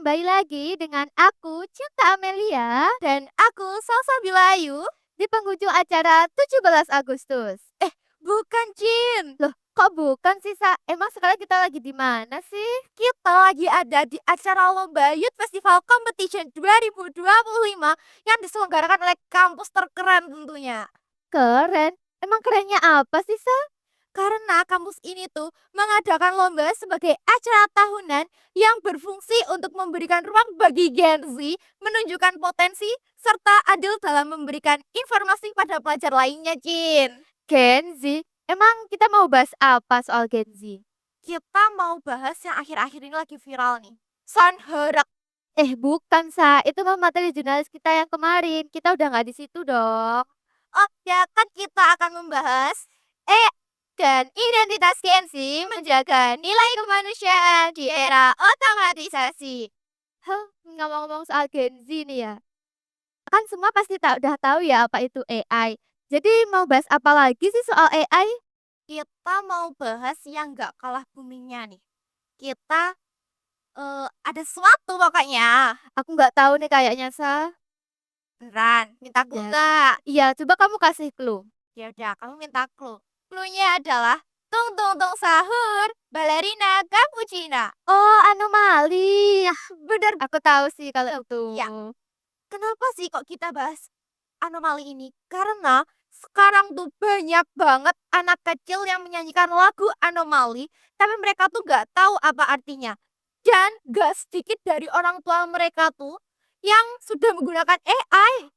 kembali lagi dengan aku Cinta Amelia dan aku Salsa Bilayu di penghujung acara 17 Agustus. Bukan Jin. Loh, kok bukan sih, Sa? Emang sekarang kita lagi di mana sih? Kita lagi ada di acara Lomba Youth Festival Competition 2025 yang diselenggarakan oleh kampus terkeren tentunya. Keren? Emang kerennya apa sih, Sa? Karena kampus ini tuh mengadakan lomba sebagai acara tahunan yang berfungsi untuk memberikan ruang bagi Gen Z menunjukkan potensi serta adil dalam memberikan informasi pada pelajar lainnya, Jin. Gen Z? Emang kita mau bahas apa soal Gen Z? Kita mau bahas yang akhir-akhir ini lagi viral nih. Sanherak. Bukan, Sa. Itu mah materi jurnalis kita yang kemarin. Kita udah nggak di situ dong. Oh ya, kan kita akan membahas dan identitas Gen Z menjaga nilai kemanusiaan di era otomatisasi. Ngomong-ngomong soal Gen Z nih ya. Kan semua pasti udah tahu ya apa itu AI. Jadi mau bahas apa lagi sih soal AI? Kita mau bahas yang nggak kalah boomingnya nih. Kita ada sesuatu pokoknya. Aku nggak tahu nih kayaknya, Sa. Beneran, minta clue Ya, nggak? Iya, coba kamu kasih clue. Ya udah, kamu minta clue. Clue-nya adalah tung tung tung sahur, balerina cappuccina. Oh, anomali. Ah, bener. Aku tahu sih kalau itu. Ya, kenapa sih kok kita bahas anomali ini? Karena sekarang tuh banyak banget anak kecil yang menyanyikan lagu anomali, tapi mereka tuh nggak tahu apa artinya. Dan gak sedikit dari orang tua mereka tuh yang sudah menggunakan AI.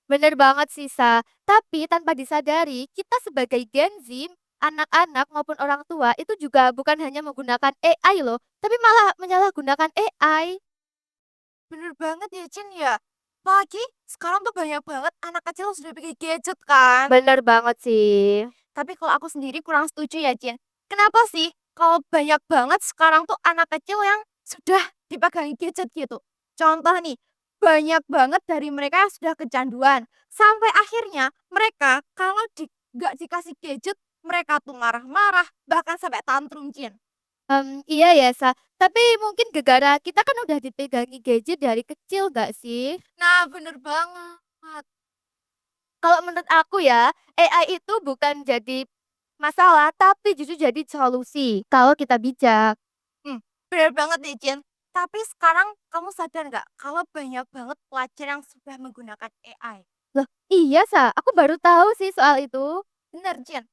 Bener banget sih, Sa. Tapi tanpa disadari, kita sebagai Gen Z, anak-anak maupun orang tua itu juga bukan hanya menggunakan AI loh, tapi malah menyalahgunakan AI. Bener banget ya, Cin ya. Apalagi sekarang tuh banyak banget anak kecil sudah pakai gadget kan. Bener banget sih. Tapi kalau aku sendiri kurang setuju ya, Cin. Kenapa sih kalau banyak banget sekarang tuh anak kecil yang sudah dipegangi gadget gitu? Contoh nih, banyak banget dari mereka yang sudah kecanduan. Sampai akhirnya mereka kalau nggak dikasih gadget, mereka tuh marah-marah, bahkan sampai tantrum, Cin. Iya ya, Sa. Tapi mungkin gara-gara kita kan udah dipegangi gadget dari kecil gak sih? Nah, bener banget. Kalau menurut aku ya, AI itu bukan jadi masalah, tapi justru jadi solusi kalau kita bijak. Bener banget nih, Jen. Tapi sekarang kamu sadar nggak kalau banyak banget pelajar yang sudah menggunakan AI? Loh, iya, Sa. Aku baru tahu sih soal itu. Bener, Jen.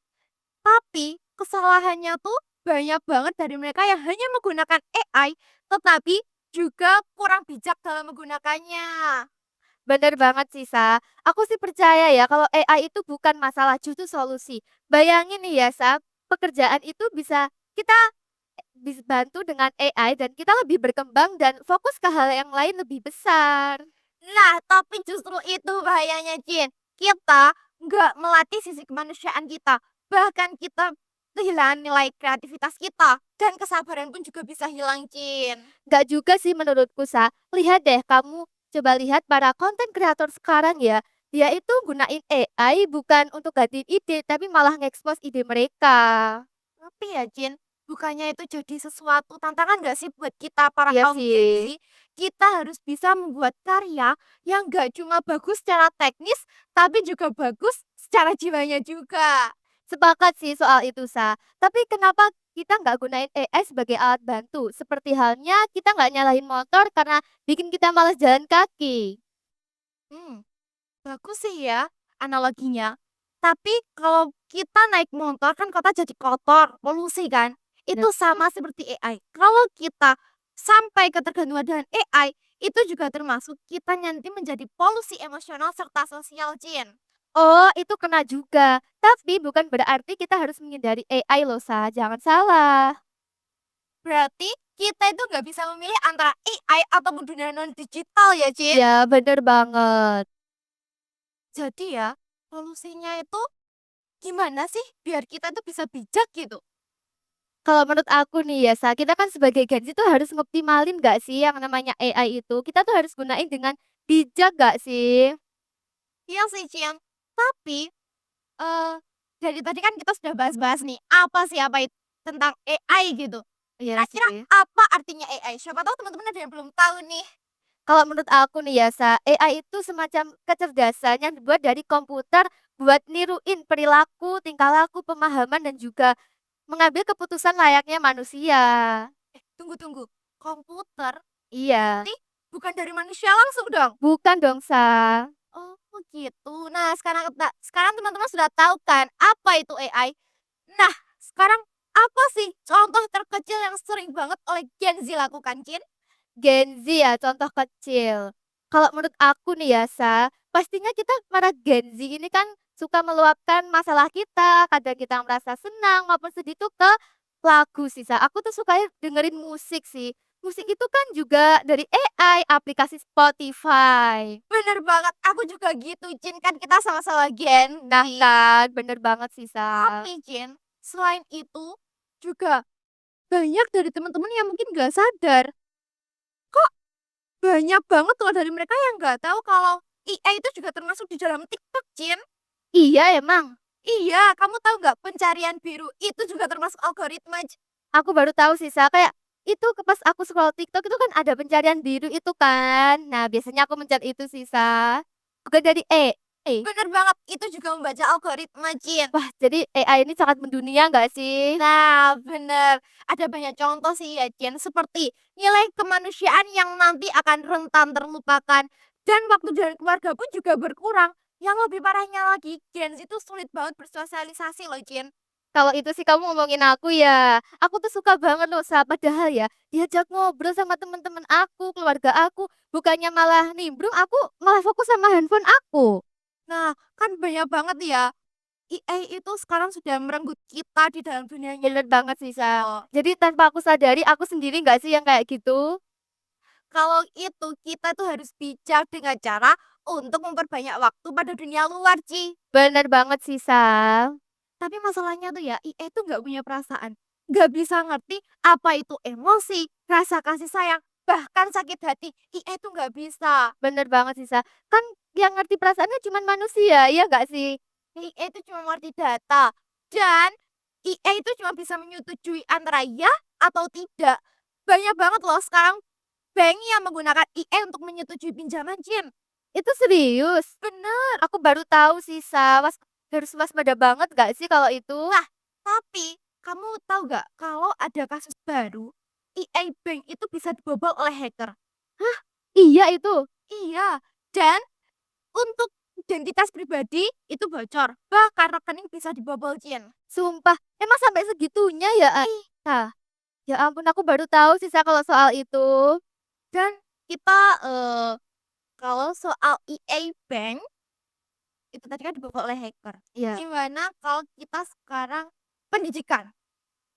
Tapi kesalahannya tuh banyak banget dari mereka yang hanya menggunakan AI, tetapi juga kurang bijak dalam menggunakannya. Bener banget sih, Sa. Aku sih percaya ya kalau AI itu bukan masalah, justru solusi. Bayangin nih ya, Sa, pekerjaan itu kita bisa bantu dengan AI dan kita lebih berkembang dan fokus ke hal yang lain lebih besar. Nah, tapi justru itu bahayanya, Jin. Kita nggak melatih sisi kemanusiaan kita. Bahkan kita kehilangan nilai kreativitas kita. Dan kesabaran pun juga bisa hilang, Jin. Nggak juga sih menurutku, Sa. Lihat deh, kamu coba lihat para konten kreator sekarang ya. Dia itu gunain AI bukan untuk gantiin ide, tapi malah ngekspos ide mereka. Tapi ya, Jin, bukannya itu jadi sesuatu tantangan nggak sih buat kita para iya kaum Gen sih. Z? Kita harus bisa membuat karya yang gak cuma bagus secara teknis, tapi juga bagus secara jiwanya juga. Sepakat sih soal itu, Sa. Tapi kenapa kita nggak gunain AI sebagai alat bantu? Seperti halnya kita nggak nyalahin motor karena bikin kita malas jalan kaki. Bagus sih ya analoginya. Tapi kalau kita naik motor kan kota jadi kotor, polusi kan? Bener. Itu sama seperti AI. Kalau kita sampai ketergantungan dengan AI, itu juga termasuk kita nanti menjadi polusi emosional serta sosial, Jin. Oh, itu kena juga. Tapi bukan berarti kita harus menghindari AI loh, Sa. Jangan salah. Berarti kita itu nggak bisa memilih antara AI atau dunia non-digital ya, Jin? Ya, bener banget. Jadi ya, solusinya itu gimana sih biar kita tuh bisa bijak gitu? Kalau menurut aku nih ya, kita kan sebagai Gen Z tuh harus ngoptimalin gak sih yang namanya AI itu? Kita tuh harus gunain dengan bijak gak sih? Iya sih, Cian. Tapi, dari tadi kan kita sudah bahas-bahas nih, apa sih apa itu tentang AI gitu. Iya Kira-kira sih. apa artinya AI? Siapa tahu teman-teman ada yang belum tahu nih. Kalau menurut aku nih ya, AI itu semacam kecerdasan yang dibuat dari komputer buat niruin perilaku, tingkah laku, pemahaman, dan juga mengambil keputusan layaknya manusia. Tunggu tunggu. Komputer Iya, berarti bukan dari manusia langsung dong? bukan dong, Oh gitu. Nah sekarang teman-teman sudah tahu kan apa itu AI? Nah sekarang apa sih contoh terkecil yang sering banget oleh Gen Z lakukan, Cin? Gen Z ya, contoh kecil. Kalau menurut aku nih ya, pastinya kita para Gen Z ini kan suka meluapkan masalah kita, kadang kita merasa senang maupun sedih tuh ke lagu sih, Aku tuh suka dengerin musik sih. Musik itu kan juga dari AI, aplikasi Spotify. Bener banget, aku juga gitu, Cin. Kan kita sama-sama Gen Z. Nah kan, bener banget sih, Tapi, Cin, selain itu juga banyak dari teman-teman yang mungkin nggak sadar. Kok banyak banget loh dari mereka yang nggak tahu kalau IA itu juga termasuk di dalam TikTok, Cin. Iya emang. Iya, kamu tahu nggak pencarian biru itu juga termasuk algoritma. Aku baru tahu sih, kayak itu pas aku scroll TikTok itu kan ada pencarian biru itu kan. Nah, biasanya aku mencari itu sih, Bukan dari eh. Bener banget, itu juga membaca algoritma, Cin. Wah, jadi AI ini sangat mendunia nggak sih? Nah, bener. Ada banyak contoh sih ya, Jen. Seperti nilai kemanusiaan yang nanti akan rentan terlupakan. Dan waktu dari keluarga pun juga berkurang. Yang lebih parahnya lagi, Gen Z itu sulit banget bersosialisasi loh, Jen. Kalau itu sih kamu ngomongin aku ya. Aku tuh suka banget loh, padahal ya diajak ngobrol sama teman-teman aku, keluarga aku, bukannya malah nimbrung, aku malah fokus sama handphone aku. Nah, kan banyak banget ya. AI itu sekarang sudah merenggut kita di dalam dunia Bener banget sih, nyata. Jadi tanpa aku sadari, aku sendiri nggak sih yang kayak gitu? Kalau itu kita tuh harus bijak dengan cara untuk memperbanyak waktu pada dunia luar, Ci. Bener banget sih, Tapi masalahnya tuh ya, IA tuh nggak punya perasaan. Nggak bisa ngerti apa itu emosi, rasa kasih sayang, bahkan sakit hati. IA tuh nggak bisa. Bener banget sih, Kan yang ngerti perasaannya cuma manusia, iya nggak sih? IA itu cuma ngerti data. Dan IA itu cuma bisa menyetujui antara ya atau tidak. Banyak banget loh sekarang bank yang menggunakan IA untuk menyetujui pinjaman, Jin. Itu serius? Bener. Aku baru tahu sih, harus waspada banget nggak sih kalau itu? Nah, tapi kamu tahu nggak kalau ada kasus baru, AI Bank itu bisa dibobol oleh hacker. Iya itu. Iya, dan untuk identitas pribadi itu bocor. Bahkan rekening bisa dibobol, Cin. Sumpah, emang sampai segitunya ya? Ih, Ya ampun, aku baru tahu sih, kalau soal itu. dan kita kalau soal EA Bank itu tadi kan dibobol oleh hacker. Iya. Gimana kalau kita sekarang pendidikan?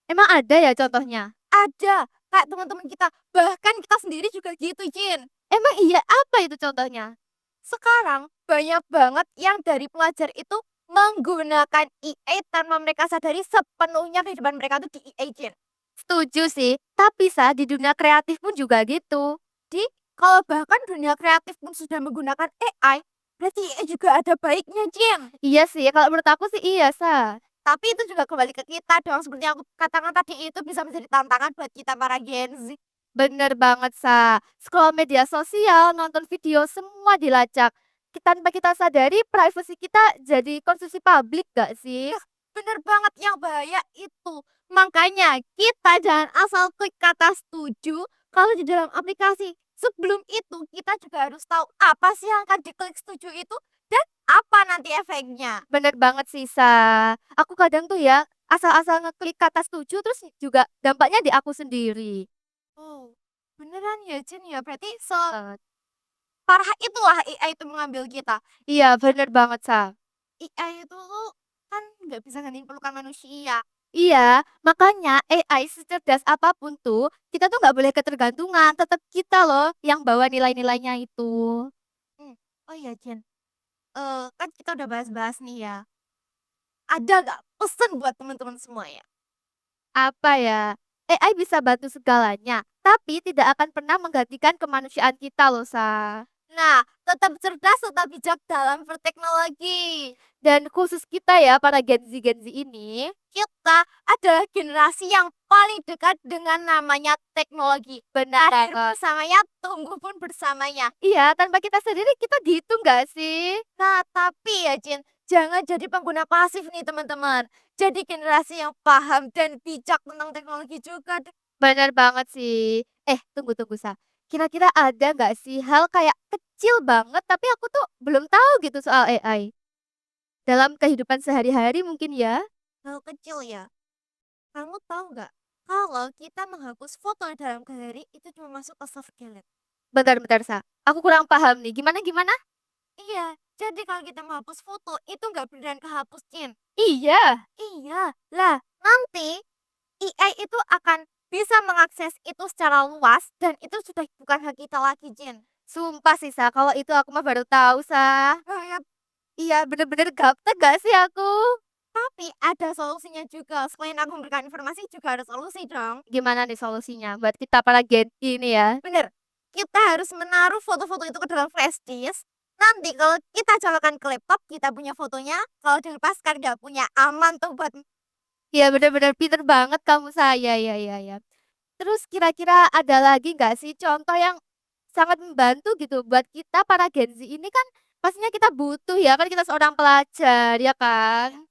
Emang ada ya contohnya? Ada kayak teman-teman kita, bahkan kita sendiri juga gitu, Cin. Emang iya, apa itu contohnya? Sekarang banyak banget yang dari pelajar itu menggunakan EA tanpa mereka sadari sepenuhnya kehidupan mereka tuh di EA, Cin. Setuju sih, tapi di dunia kreatif pun juga gitu. Di kalau bahkan dunia kreatif pun sudah menggunakan AI, berarti AI juga ada baiknya, Jin. Iya sih, kalau menurut aku sih iya, Tapi itu juga kembali ke kita dong, seperti yang aku katakan tadi itu bisa menjadi tantangan buat kita para Gen Z. Bener banget, Scroll media sosial, nonton video, semua dilacak. Tanpa kita sadari, privasi kita jadi konsumsi publik gak sih? Nah, bener banget yang bahaya itu. Makanya kita jangan asal klik kata setuju kalau di dalam aplikasi. Sebelum itu kita juga harus tahu apa sih yang akan diklik setuju itu dan apa nanti efeknya. Bener banget sih, Aku kadang tuh ya, asal-asal ngeklik kata setuju, terus juga dampaknya di aku sendiri. Oh, beneran ya, Jin ya. Berarti Eh, separah itulah AI itu mengambil kita. iya, bener banget, AI itu tuh kan nggak bisa gantiin pelukan manusia. Iya, makanya AI secerdas apapun tuh, kita tuh nggak boleh ketergantungan, tetap kita loh yang bawa nilai-nilainya itu. Hmm. Oh iya, Jen. Kan kita udah bahas-bahas nih ya. Ada nggak pesan buat teman-teman semua ya? Apa ya? AI bisa bantu segalanya, tapi tidak akan pernah menggantikan kemanusiaan kita loh, Nah, tetap cerdas, tetap bijak dalam berteknologi. Dan khusus kita ya, para Gen Z ini, Kita adalah generasi yang paling dekat dengan namanya teknologi. Benar Hadir banget. bersamanya, tunggu pun bersamanya. Iya, tanpa kita sendiri kita dihitung nggak sih? Nah, tapi ya Jin, jangan jadi pengguna pasif nih teman-teman. Jadi generasi yang paham dan bijak tentang teknologi juga. Benar banget sih. Tunggu Sa. Kira-kira ada nggak sih hal kayak kecil banget tapi aku tuh belum tahu gitu soal AI? Dalam kehidupan sehari-hari mungkin ya? Hal kecil ya. Kamu tahu nggak? Kalau kita menghapus foto dalam galeri itu cuma masuk ke soft gallery. Bentar, Sa. Aku kurang paham nih. Gimana? Iya, jadi kalau kita menghapus foto itu nggak beneran kehapus, Jin. Iya. Iya, lah nanti AI itu akan bisa mengakses itu secara luas dan itu sudah bukan hak kita lagi, Jin. Sumpah sih, Sa. Kalau itu aku mah baru tahu, Sa. Kayak Iya, bener-bener gaptek gak sih aku? tapi ada solusinya juga. Selain aku memberikan informasi juga ada solusi dong. Gimana nih solusinya buat kita para Gen Z ini ya? Bener. Kita harus menaruh foto-foto itu ke dalam flash disk. Nanti kalau kita colokan ke laptop, kita punya fotonya. Kalau dilepaskan nggak punya, aman tuh buat. Iya, bener-bener pinter banget kamu, saya. Ya. Terus kira-kira ada lagi nggak sih contoh yang sangat membantu gitu buat kita para Gen Z ini kan pastinya kita butuh ya kan kita seorang pelajar ya kan?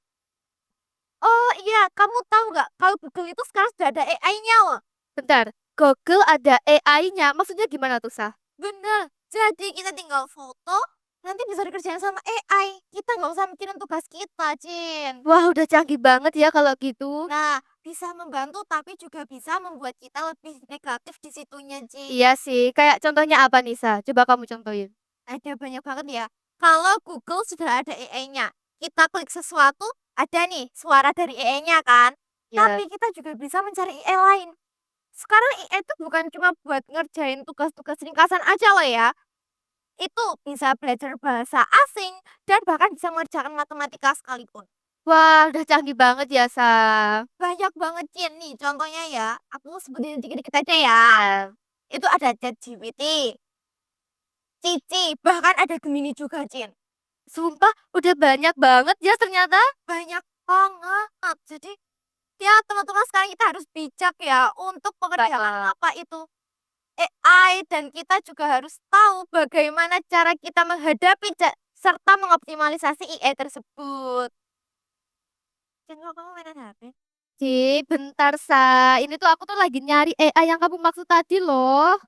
Oh iya, kamu tahu nggak? Kalau Google itu sekarang sudah ada AI-nya loh. Bentar, Google ada AI-nya, maksudnya gimana tuh, Sah? Bener. Jadi kita tinggal foto, nanti bisa dikerjain sama AI. Kita nggak usah mikirin tugas kita, Jin. Wah, udah canggih banget ya kalau gitu. Nah, bisa membantu tapi juga bisa membuat kita lebih negatif di situnya, Jin. Iya sih, kayak contohnya apa nih, Sah? Coba kamu contohin. Ada banyak banget ya. Kalau Google sudah ada AI-nya, kita klik sesuatu, ada nih suara dari AI-nya kan. Ya, Tapi kita juga bisa mencari AI lain. Sekarang AI itu bukan cuma buat ngerjain tugas-tugas ringkasan aja loh ya. Itu bisa belajar bahasa asing dan bahkan bisa mengerjakan matematika sekalipun. wah, udah canggih banget ya, Sah. Banyak banget Cin nih contohnya ya. Aku sebutin dikit-dikit aja ya. Ya, Itu ada ChatGPT, Cici, bahkan ada Gemini juga Cin. sumpah udah banyak banget ya ternyata. Banyak banget. Jadi ya teman-teman sekarang kita harus bijak ya untuk pekerjaan Banyak. apa itu AI dan kita juga harus tahu bagaimana cara kita menghadapi serta mengoptimalisasi AI tersebut. Jangan kamu mainan HP. Bentar, Sah. Ini tuh aku tuh lagi nyari AI yang kamu maksud tadi loh.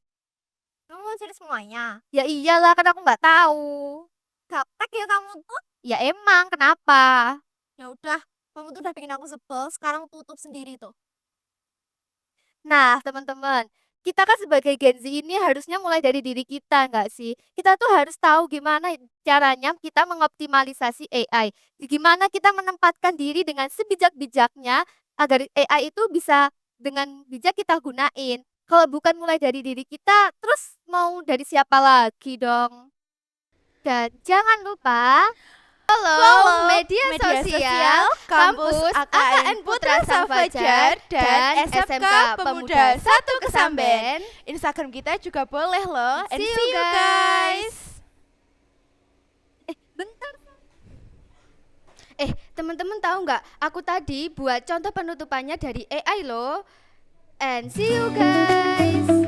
Kamu mau cari semuanya. Ya iyalah, kan aku nggak tahu. Gaptek ya kamu tuh. Ya emang, kenapa? Ya udah, kamu tuh udah bikin aku sebel. Sekarang tutup sendiri tuh. Nah, teman-teman, kita kan sebagai Gen Z ini harusnya mulai dari diri kita, nggak sih? Kita tuh harus tahu gimana caranya kita mengoptimalisasi AI. Gimana kita menempatkan diri dengan sebijak-bijaknya agar AI itu bisa dengan bijak kita gunain. Kalau bukan mulai dari diri kita, terus mau dari siapa lagi dong? Dan jangan lupa follow media sosial Kampus AKN Putra Safajar dan SMK Pemuda 1 Kesamben. Instagram kita juga boleh loh. And See see you, you guys. Bentar. Teman-teman tahu nggak? Aku tadi buat contoh penutupannya dari AI loh. And see you guys.